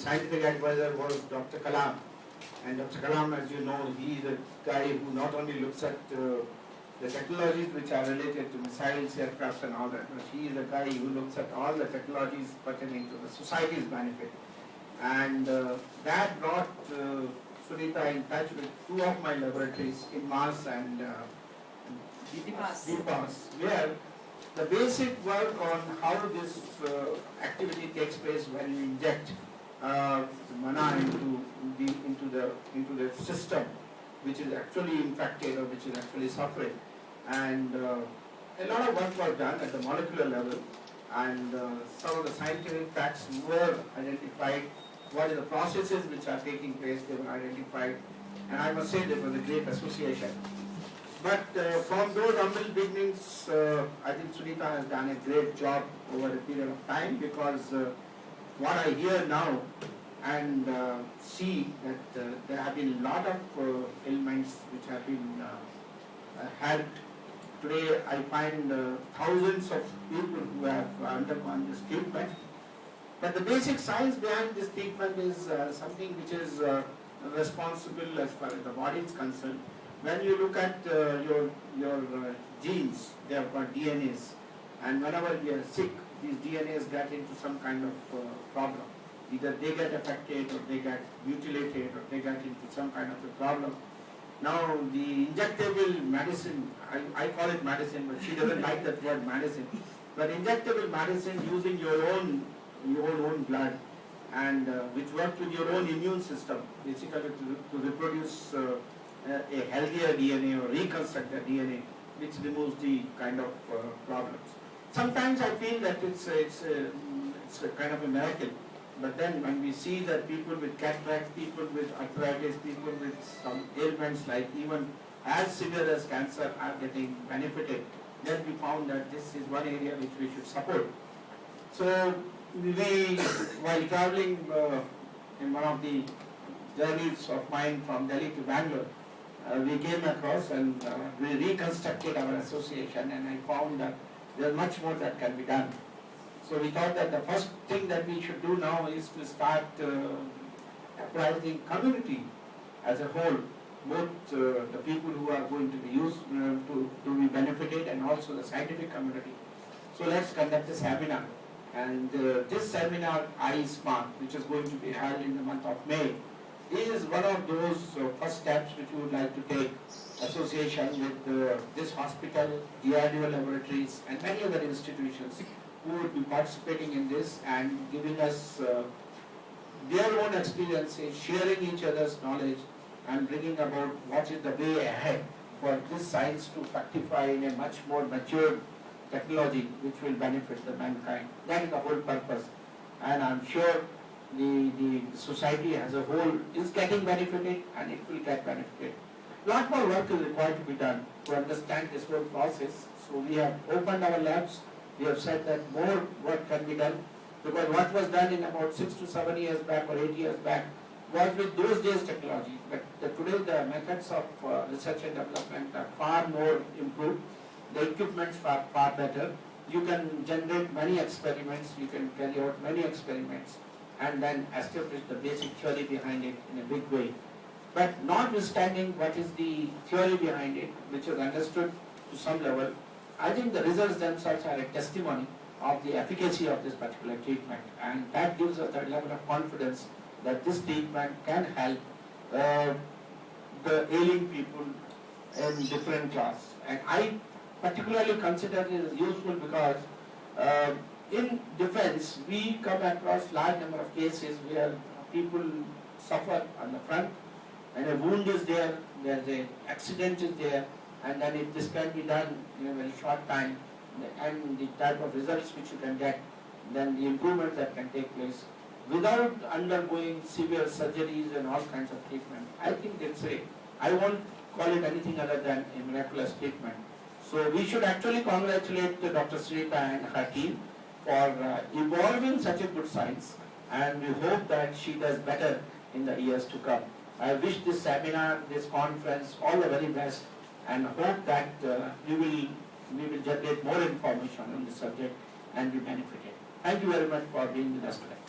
scientific advisor was Dr. Kalam. And Dr. Kalam, as you know, he is a guy who not only looks at the technologies which are related to missiles, aircrafts and all that, but he is a guy who looks at all the technologies pertaining to the society's benefit. And that brought Sunita in touch with two of my laboratories in Mars and DPAS, where the basic work on how this activity takes place when you inject mana into the system, which is actually infected or which is actually suffering. And a lot of work was done at the molecular level, and some of the scientific facts were identified. What are the processes which are taking place, they were identified, and I must say there was a great association. But from those humble beginnings, I think Sunita has done a great job over a period of time, because what I hear now and see that there have been a lot of ailments which have been helped. Today I find thousands of people who have undergone this treatment. But the basic science behind this treatment is something which is responsible as far as the body is concerned. When you look at your genes, they have got DNAs, and whenever we are sick, these DNAs get into some kind of problem. Either they get affected, or they get mutilated, or they get into some kind of a problem. Now the injectable medicine, I call it medicine, but she doesn't like that word medicine. But injectable medicine using your own blood, and which works with your own immune system, basically to reproduce a healthier DNA or reconstruct the DNA, which removes the kind of problems. Sometimes I feel that it's a kind of a miracle. But then when we see that people with cataract, people with arthritis, people with some ailments like even as severe as cancer are getting benefited, then we found that this is one area which we should support. So we, while traveling in one of the journeys of mine from Delhi to Bangalore, we came across and we reconstructed our association, and I found that there is much more that can be done. So we thought that the first thing that we should do now is to start apprising community as a whole, both the people who are going to be used to be benefited, and also the scientific community. So let's conduct a seminar, and this seminar, iSmart, which is going to be held in the month of May, is one of those first steps which we would like to take, association with this hospital, Drdo laboratories, and many other institutions who would be participating in this and giving us their own experiences, sharing each other's knowledge, and bringing about what is the way ahead for this science to fructify in a much more mature technology which will benefit the mankind. That is the whole purpose, and I'm sure the society as a whole is getting benefited, and it will get benefited. A lot more work is required to be done to understand this whole process. So we have opened our labs. We have said that more work can be done, because what was done in about 6 to 7 years back or 8 years back was with those days technology. But today the methods of research and development are far more improved. The equipments are far better. You can generate many experiments, you can carry out many experiments, and then establish the basic theory behind it in a big way. But notwithstanding what is the theory behind it, which is understood to some level, I think the results themselves are a testimony of the efficacy of this particular treatment, and that gives us a level of confidence that this treatment can help the ailing people in different class. And I particularly consider it as useful because in defense we come across large number of cases where people suffer on the front, and a wound is there, there's an accident is there, and then if this can be done in a very short time, and the type of results which you can get, then the improvement that can take place without undergoing severe surgeries and all kinds of treatment, I think I won't call it anything other than a miraculous treatment. So we should actually congratulate Dr. Sunita and her team for evolving such a good science, and we hope that she does better in the years to come. I wish this seminar, this conference, all the very best, and hope that we will generate more information on the subject and be benefited. Thank you very much for being with us today.